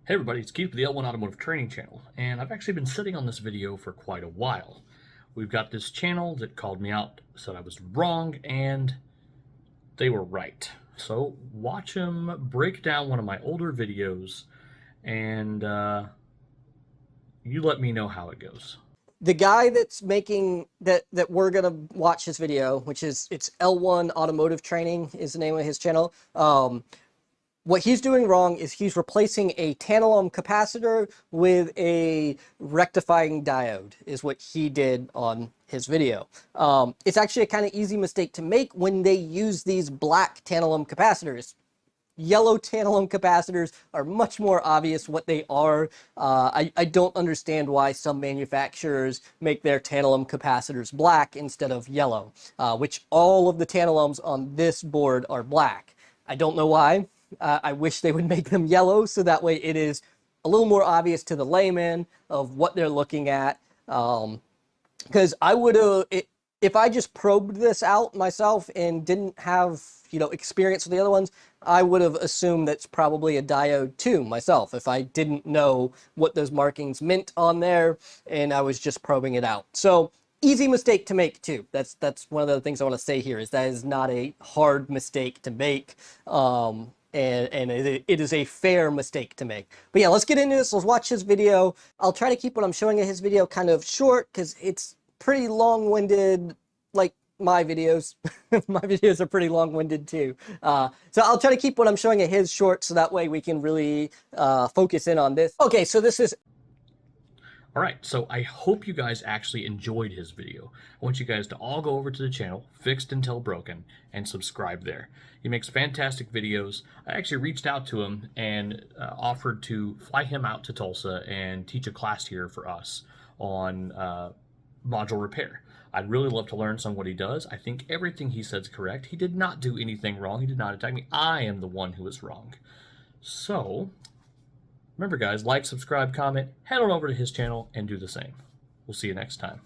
Hey everybody, it's Keith with the L1 Automotive Training Channel, and I've actually been sitting on this video for quite a while. We've got this channel that called me out, said I was wrong, and they were right. So watch them break down one of my older videos, and you let me know how it goes. The guy that's making that we're gonna watch his video, which is it's L1 Automotive Training is the name of his channel. What he's doing wrong is he's replacing a tantalum capacitor with a rectifying diode is what he did on his video. It's actually a kind of easy mistake to make when they use these black tantalum capacitors. Yellow tantalum capacitors are much more obvious what they are. I don't understand why some manufacturers make their tantalum capacitors black instead of yellow, which all of the tantalums on this board are black. I don't know why. I wish they would make them yellow so that way it is a little more obvious to the layman of what they're looking at. Because I would have, if I just probed this out myself and didn't have, experience with the other ones, I would have assumed that's probably a diode too myself if I didn't know what those markings meant on there and I was just probing it out. So easy mistake to make too. That's one of the things I want to say here is that is not a hard mistake to make. And it is a fair mistake to make. But yeah, let's get into this. Let's watch his video. I'll try to keep what I'm showing in his video kind of short because it's pretty long-winded, like my videos. My videos are pretty long-winded too. So I'll try to keep what I'm showing in his short so that way we can really focus in on this. Okay, so this is... All right, so I hope you guys actually enjoyed his video. I want you guys to all go over to the channel, Fixed Until Broken, and subscribe there. He makes fantastic videos. I actually reached out to him and offered to fly him out to Tulsa and teach a class here for us on module repair. I'd really love to learn some of what he does. I think everything he said is correct. He did not do anything wrong. He did not attack me. I am the one who was wrong. So... remember guys, like, subscribe, comment, head on over to his channel and do the same. We'll see you next time.